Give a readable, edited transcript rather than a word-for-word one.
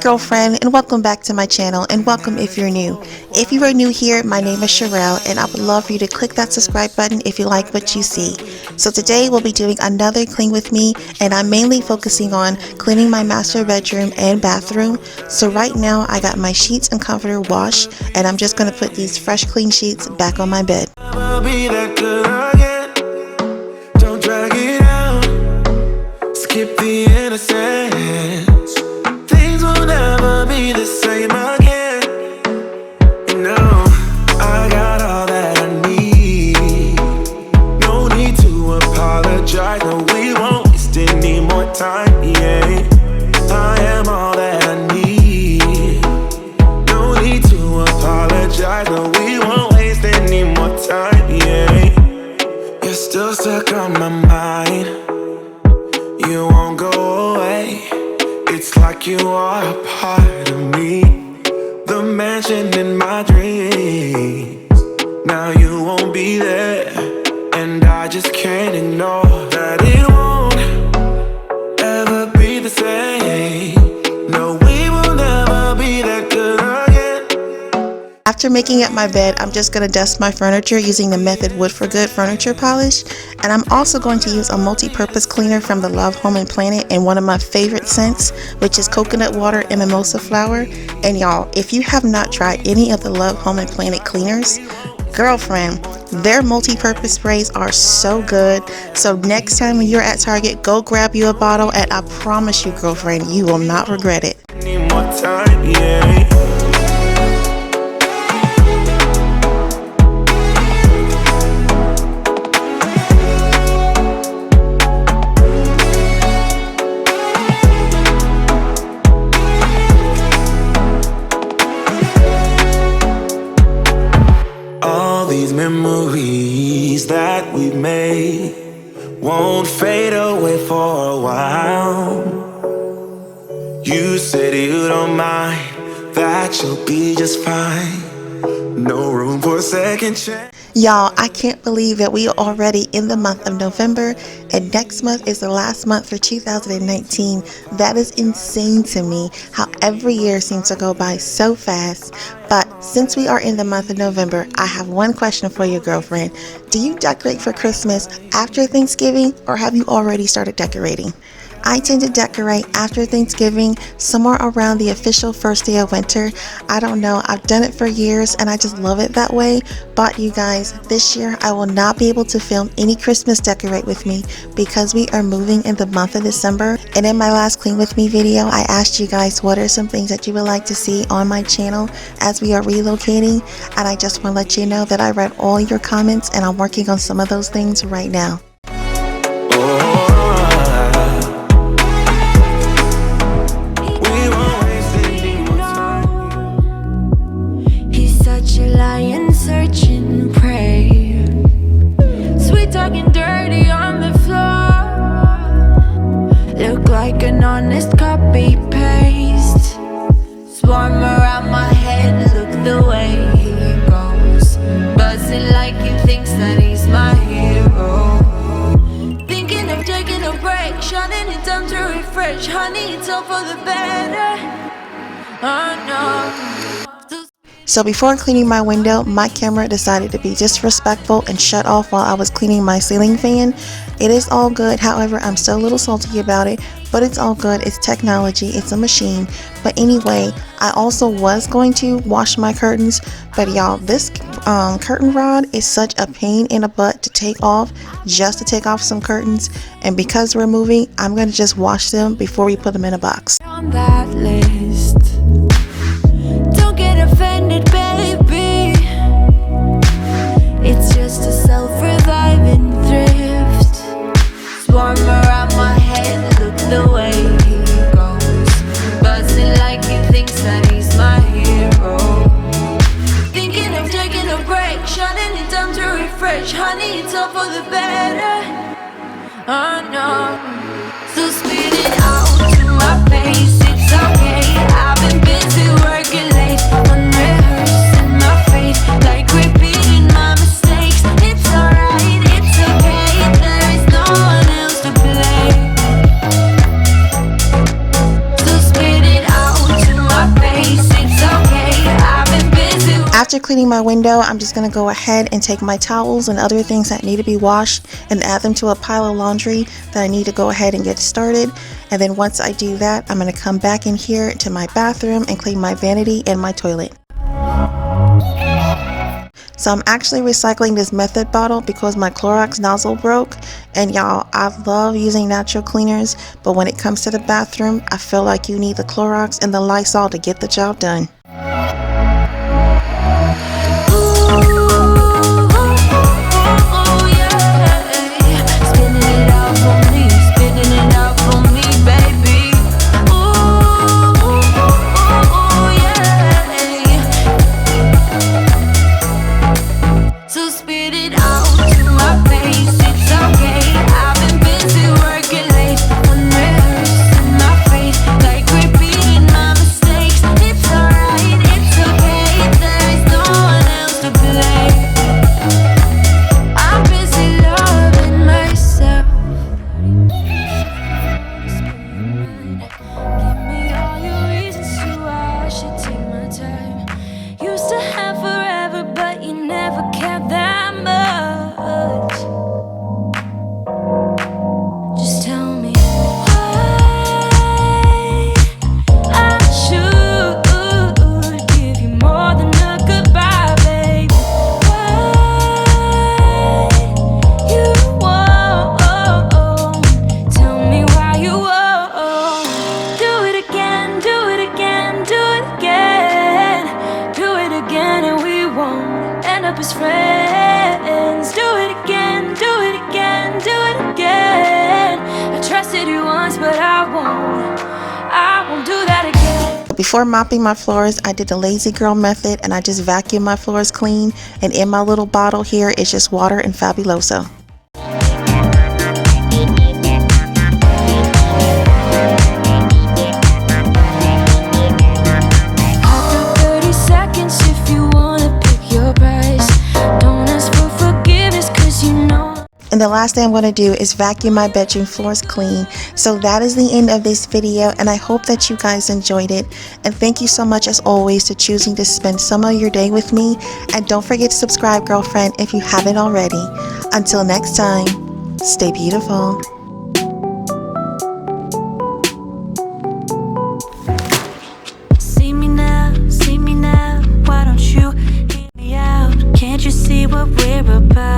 girlfriend, and welcome back to my channel, and welcome if you're new. If you are new here, my name is Sherrell, and I would love for you to click that subscribe button if you like what you see. So today we'll be doing another clean with me, and I'm mainly focusing on cleaning my master bedroom and bathroom. So right now I got my sheets and comforter washed, and I'm just going to put these fresh clean sheets back on my bed. I'll be that good again. Don't drag it out. Skip the innocence. Things will never be the same again. You know, I got all that I need. No need to apologize. No, we won't waste any more time. Yeah, I am all that I need. No need to apologize. No, we won't waste any more time. Yeah, you're still stuck on my mind. You won't go away. It's like you are a part of me. The mansion in my dreams. Now you won't be there, and I just can't ignore that it won't ever be the same. No, we will never be that good again. After making up my bed, I'm just going to dust my furniture using the Method Wood for Good furniture polish. And I'm also going to use a multi-purpose cleaner from the Love Home and Planet and one of my favorite scents, which is coconut water and mimosa flower. And y'all, if you have not tried any of the Love Home and Planet cleaners, girlfriend, their multi-purpose sprays are so good. So next time when you're at Target, go grab you a bottle, and I promise you, girlfriend, you will not regret it. Need more time, yeah. These memories that we've made won't fade away for a while. You said you don't mind, that you'll be just fine. No room for a second chance. Y'all, I can't believe that we are already in the month of November, and next month is the last month for 2019. That is insane to me, how every year seems to go by so fast. But since we are in the month of November, I have one question for you, girlfriend. Do you decorate for Christmas after Thanksgiving, or have you already started decorating? I tend to decorate after Thanksgiving, somewhere around the official first day of winter. I don't know, I've done it for years and I just love it that way. But you guys, this year I will not be able to film any Christmas decorate with me because we are moving in the month of December. And in my last Clean With Me video, I asked you guys what are some things that you would like to see on my channel as we are relocating. And I just want to let you know that I read all your comments and I'm working on some of those things right now. Searching prey, sweet talking dirty on the floor. Look like an honest copy paste. Swarm around my head, look the way he goes. Buzzing like he thinks that he's my hero. Thinking of taking a break, shutting it down to refresh. Honey, it's all for the better. Oh no. So before cleaning my window, my camera decided to be disrespectful and shut off while I was cleaning my ceiling fan. It is all good, however, I'm still a little salty about it, but it's all good. It's technology, it's a machine. But anyway, I also was going to wash my curtains, but y'all, this curtain rod is such a pain in the butt to take off, just to take off some curtains. And because we're moving, I'm going to just wash them before we put them in a box. On that list. Offended, baby. It's just a self-reviving thrift. Swarm around my head, look the way he goes. Buzzing like he thinks that he's my hero. Thinking of taking a break, shutting it down to refresh. Honey, it's all for the better. Oh no. So spit it out to my face. It's okay, I've been busy working late. Unrehearsed in my face, like repeating my mistakes. It's alright, it's okay, there is no one else to blame. So spit it out to After cleaning my window, I'm just going to go ahead and take my towels and other things that need to be washed and add them to a pile of laundry that I need to go ahead and get started. And then once I do that, I'm going to come back in here to my bathroom and clean my vanity and my toilet. So I'm actually recycling this Method bottle because my Clorox nozzle broke. And y'all, I love using natural cleaners, but when it comes to the bathroom, I feel like you need the Clorox and the Lysol to get the job done. Before mopping my floors, I did the lazy girl method and I just vacuum my floors clean, and in my little bottle here is just water and Fabuloso. And the last thing I'm going to do is vacuum my bedroom floors clean. So that is the end of this video, and I hope that you guys enjoyed it. And thank you so much as always to choosing to spend some of your day with me. And don't forget to subscribe, girlfriend, if you haven't already. Until next time, stay beautiful. See me now, why don't you hear me out? Can't you see what we're about?